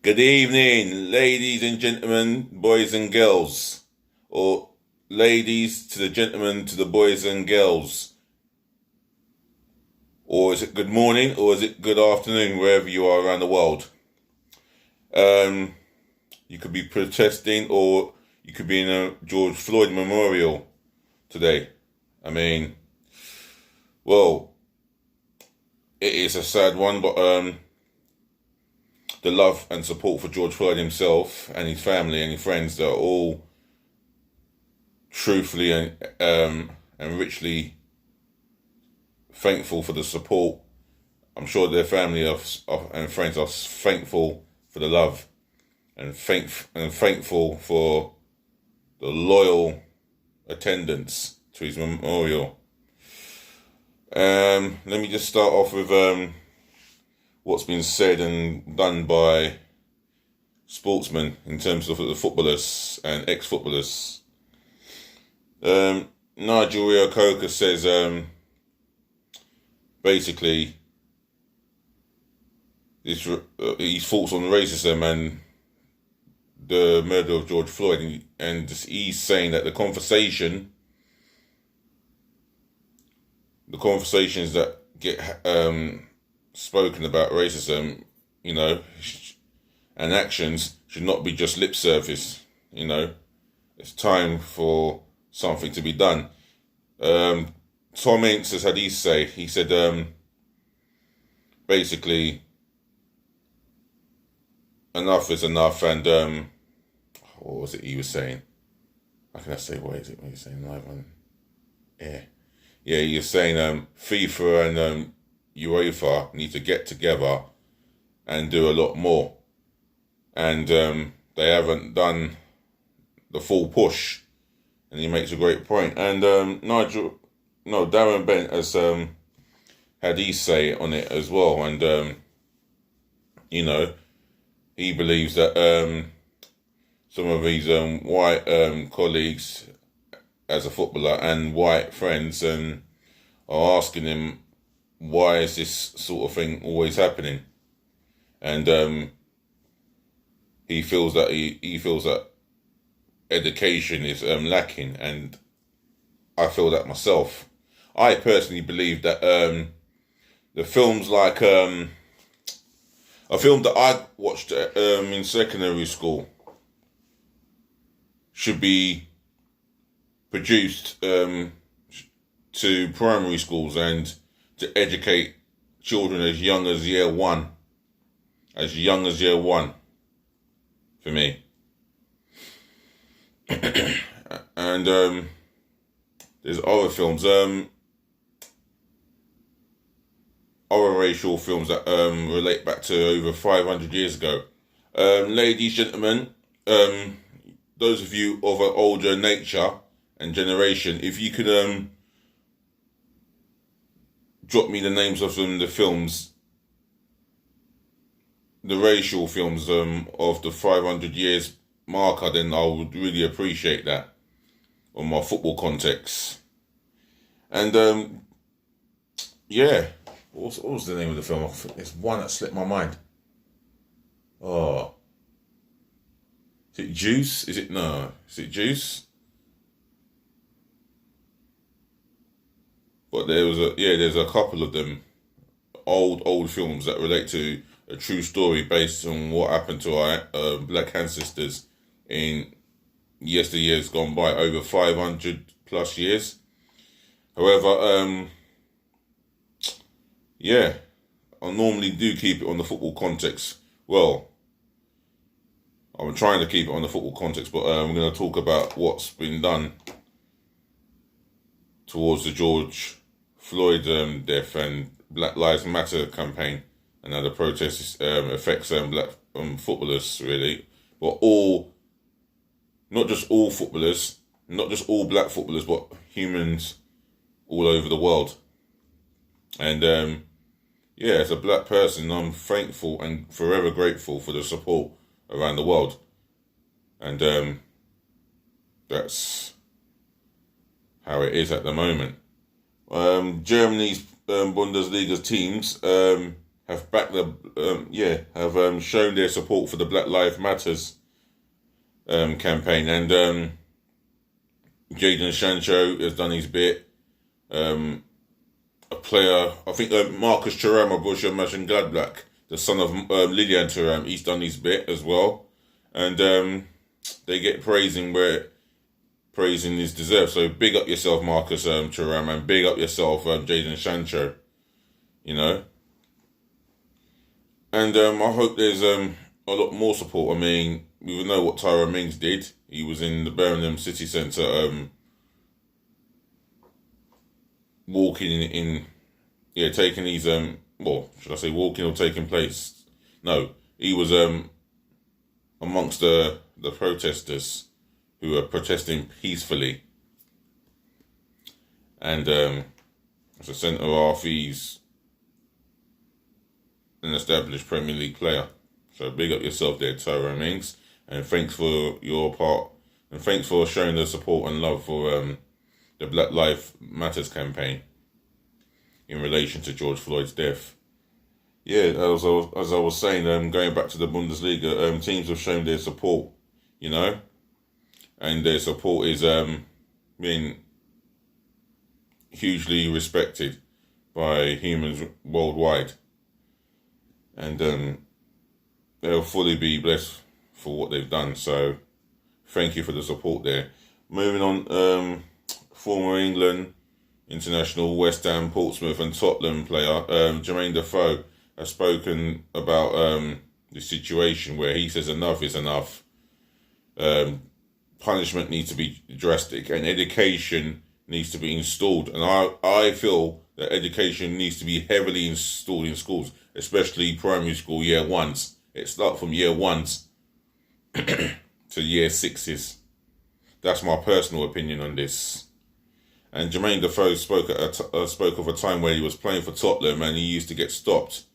Good evening, ladies and gentlemen, boys and girls. Or ladies to the gentlemen to the boys and girls. Or is it good morning or is it good afternoon wherever you are around the world? You could be protesting or you could be in a George Floyd memorial today. I mean, well, it is a sad one, but the love and support for George Floyd himself and his family and his friends that are all truthfully and richly thankful for the support. I'm sure their family and friends are thankful for the love and thankful for the loyal attendance to his memorial. Let me just start off with what's been said and done by sportsmen in terms of the footballers and ex-footballers. Nigel Reo-Coker says basically his thoughts on racism and the murder of George Floyd, and he's saying that the conversations that get spoken about racism, and actions should not be just lip service. It's time for something to be done. Tom Ince has had his say. He said, basically, enough is enough, and what was it he was saying? How can I say, what is it? What he's saying live on air? Yeah, he was saying FIFA and UEFA need to get together and do a lot more, and they haven't done the full push. And he makes a great point. And Darren Bent has had his say on it as well, and he believes that some of his white colleagues as a footballer and white friends are asking him, why is this sort of thing always happening? And he feels that education is lacking, and I feel that myself. I personally believe that the films like a film that I watched in secondary school should be produced to primary schools and to educate children as young as year one. As young as year one, for me. And there's other films, other racial films that relate back to over 500 years ago. Ladies, gentlemen, those of you of an older nature and generation, if you could drop me the names of some of the films, the racial films of the 500 years marker, then I would really appreciate that on my football context. And yeah, what was the name of the film? It's one that slipped my mind. Oh, is it Juice? Is it Juice? But there's a couple of them, old films that relate to a true story based on what happened to our black ancestors in yesteryears gone by, over 500 plus years. However, I normally do keep it on the football context. Well, I'm trying to keep it on the football context, but I'm going to talk about what's been done towards the George Floyd death and Black Lives Matter campaign, and how the protest affects black footballers, really. But not just all footballers, not just all black footballers, but humans all over the world. And as a black person, I'm thankful and forever grateful for the support around the world. And that's how it is at the moment. Germany's Bundesliga teams have backed the have shown their support for the Black Lives Matters campaign, and Jadon Sancho has done his bit. A player, I think Marcus Thuram of Borussia Mönchengladbach, the son of Lilian Thuram, he's done his bit as well, and they get praising where praising is deserved. So big up yourself, Marcus Thuram, and big up yourself, Jadon Sancho. You know, and I hope there's a lot more support. I mean, we know what Tyrone Mings did. He was in the Birmingham City Centre, walking taking these should I say walking or taking place? No, he was amongst the protesters who are protesting peacefully, and as a centre half, he's an established Premier League player. So big up yourself there, Tyrone Mings, and thanks for your part, and thanks for showing the support and love for the Black Lives Matters campaign in relation to George Floyd's death. Yeah, as I was saying, going back to the Bundesliga, teams have shown their support, you know, and their support is being hugely respected by humans worldwide, and they'll fully be blessed for what they've done. So thank you for the support there. Moving on, former England international, West Ham, Portsmouth and Tottenham player Jermaine Defoe has spoken about the situation where he says enough is enough. Punishment needs to be drastic and education needs to be installed. And I feel that education needs to be heavily installed in schools, especially primary school year ones. It starts from year ones to year sixes. That's my personal opinion on this. And Jermaine Defoe spoke of a time where he was playing for Tottenham and he used to get stopped.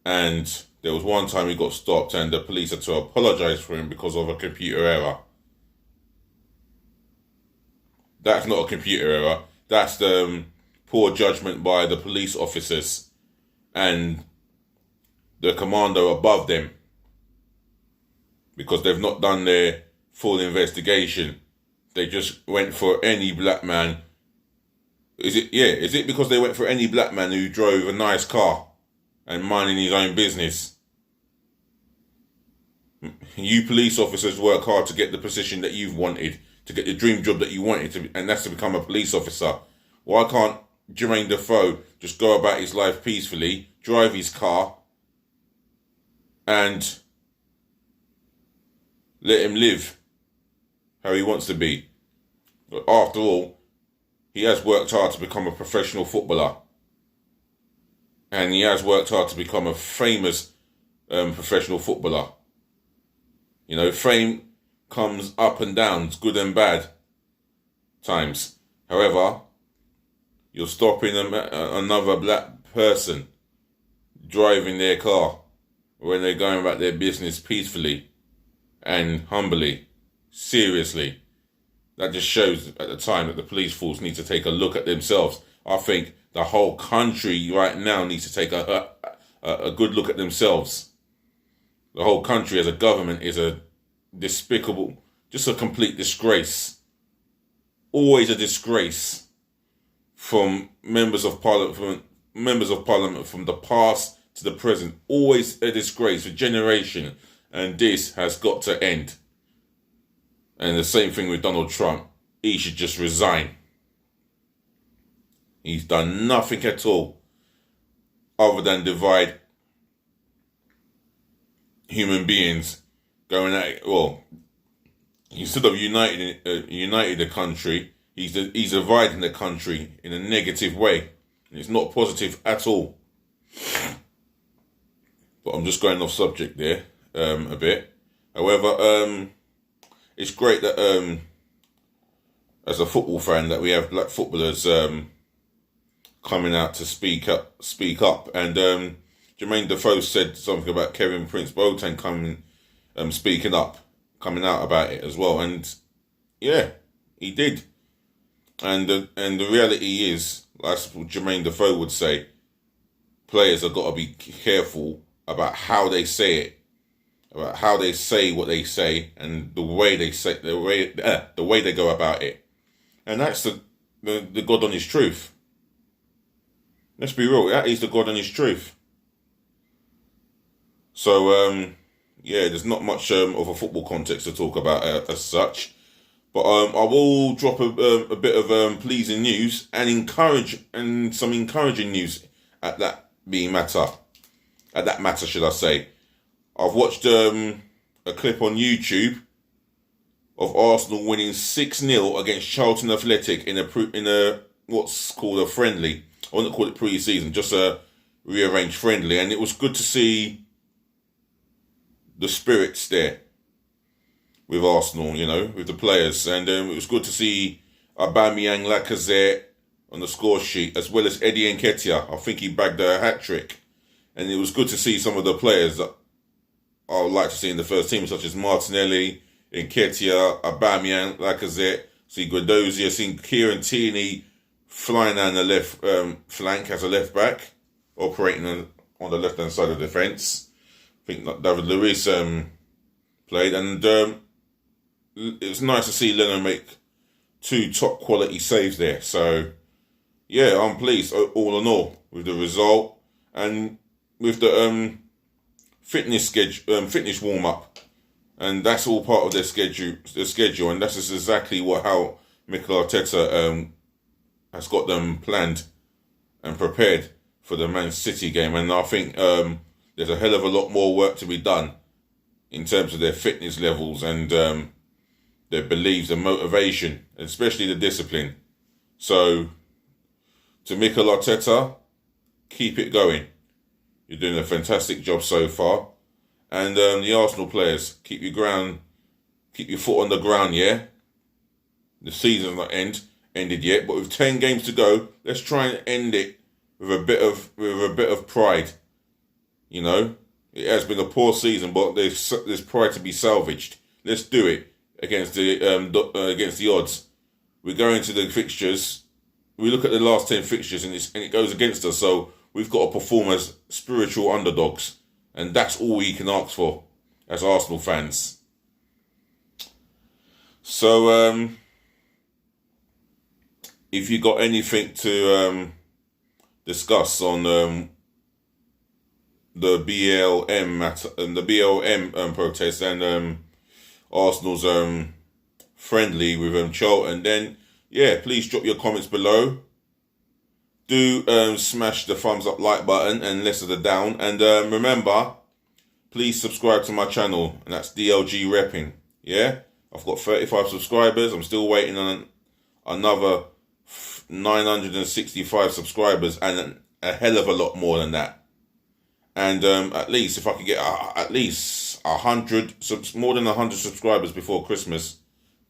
And there was one time he got stopped and the police had to apologise for him because of a computer error. That's not a computer error. That's the poor judgment by the police officers and the commando above them, because they've not done their full investigation. They just went for any black man. Is it because they went for any black man who drove a nice car and minding his own business? You police officers work hard to get the position that you've wanted, to get the dream job that you wanted to, and that's to become a police officer. Why can't Jermaine Defoe just go about his life peacefully, drive his car, and let him live how he wants to be? But after all, he has worked hard to become a professional footballer. And he has worked hard to become a famous professional footballer. You know, fame comes up and down, it's good and bad times. However, you're stopping another black person driving their car when they're going about their business peacefully and humbly, seriously. That just shows at the time that the police force needs to take a look at themselves. I think the whole country right now needs to take a good look at themselves. The whole country as a government is a despicable, just a complete disgrace. Always a disgrace from members of parliament from the past to the present. Always a disgrace for generation, and this has got to end. And the same thing with Donald Trump. He should just resign. He's done nothing at all other than divide human beings going at it. Well, instead of uniting the country, he's dividing the country in a negative way. And it's not positive at all. But I'm just going off subject there a bit. However, it's great that as a football fan that we have black footballers coming out to speak up. And Jermaine Defoe said something about Kevin Prince Boateng coming out about it as well. And yeah, he did. And the reality is, as Jermaine Defoe would say, players have got to be careful about how they say it, about how they say what they say, and the way they say the way they go about it. And that's the God honest truth. Let's be real. That is the God honest truth. So yeah, there's not much of a football context to talk about as such. But I will drop a bit of pleasing news and some encouraging news at that matter. At that matter, should I say? I've watched a clip on YouTube of Arsenal winning 6-0 against Charlton Athletic in a what's called a friendly. I wouldn't call it pre-season, just a rearranged friendly, and it was good to see the spirits there with Arsenal, with the players. And it was good to see Aubameyang, Lacazette on the score sheet, as well as Eddie Nketiah. I think he bagged a hat-trick. And it was good to see some of the players that I would like to see in the first team, such as Martinelli, Nketiah, Aubameyang, Lacazette, see Guendouzi, seen Kieran Tierney flying down the left flank as a left-back, operating on the left-hand side of the defence. I think that David Luiz played, and it was nice to see Leno make 2 top quality saves there. So yeah, I'm pleased all in all with the result and with the fitness warm up, and that's all part of their schedule, and that's just exactly how Mikel Arteta has got them planned and prepared for the Man City game. And I think there's a hell of a lot more work to be done in terms of their fitness levels and their beliefs and motivation, especially the discipline. So, to Mikel Arteta, keep it going. You're doing a fantastic job so far. And the Arsenal players, keep your foot on the ground, yeah? The season's not ended yet, but with 10 games to go, let's try and end it with a bit of pride. It has been a poor season, but there's pride to be salvaged. Let's do it against the odds. We go into the fixtures. We look at the last 10 fixtures, and it goes against us. So we've got to perform as spiritual underdogs, and that's all we can ask for as Arsenal fans. So if you got anything to discuss on the BLM matter and the BLM protest and Arsenal's friendly with Charlton, then yeah, please drop your comments below. Do smash the thumbs up like button and less of the down. And remember, please subscribe to my channel, and that's DLG Reppin. Yeah, I've got 35 subscribers. I'm still waiting on another 965 subscribers and a hell of a lot more than that. And at least if I could get at least 100, more than 100 subscribers before Christmas,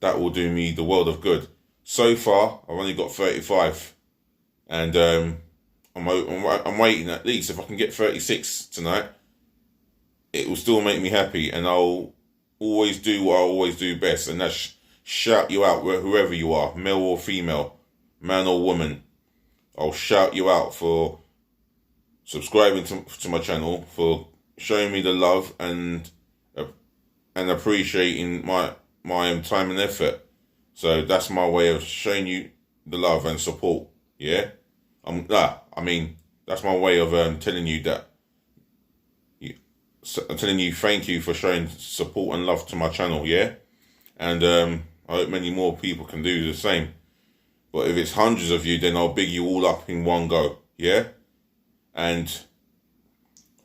that will do me the world of good. So far, I've only got 35. And I'm waiting. At least if I can get 36 tonight, it will still make me happy. And I'll always do what I always do best, and that's shout you out whoever you are, male or female, man or woman. I'll shout you out for subscribing to my channel, for showing me the love and appreciating my time and effort. So that's my way of showing you the love and support. Yeah, that's my way of telling you that. I'm telling you thank you for showing support and love to my channel. Yeah, and I hope many more people can do the same. But if it's hundreds of you, then I'll big you all up in one go. Yeah, and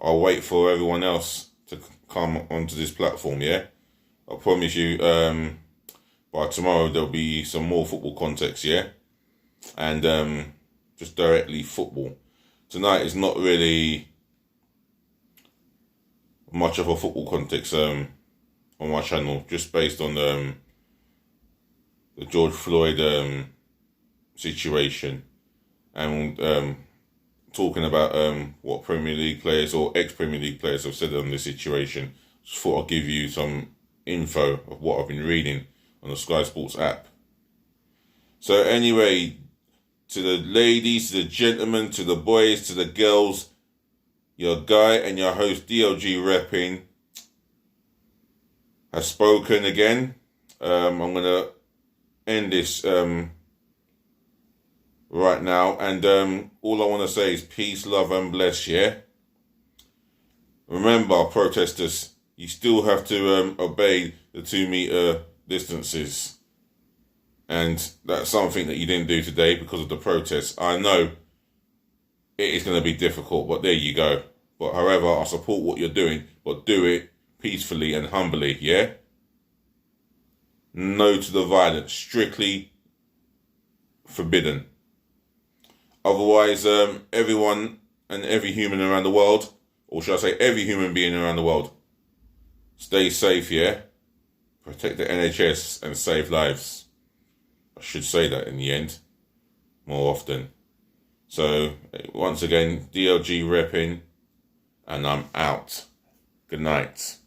I'll wait for everyone else to come onto this platform. Yeah, I promise you. By tomorrow there'll be some more football context. Yeah. And just directly football. Tonight is not really much of a football context on my channel, just based on the George Floyd situation, and talking about what Premier League players or ex-Premier League players have said on this situation. Just thought I'd give you some info of what I've been reading on the Sky Sports app. So anyway, to the ladies, to the gentlemen, to the boys, to the girls, your guy and your host DLG Reppin has spoken again. I'm going to end this right now, and all I want to say is peace, love and bless, yeah? Remember, protesters, you still have to obey the 2 meter distances, and that's something that you didn't do today because of the protests. I know it is going to be difficult, but there you go. But however, I support what you're doing, but do it peacefully and humbly, yeah? No to the violence, strictly forbidden. Otherwise, everyone and every human around the world, or should I say every human being around the world, stay safe, yeah? Protect the NHS and save lives. I should say that in the end, more often. So, once again, DLG Reppin, and I'm out. Good night.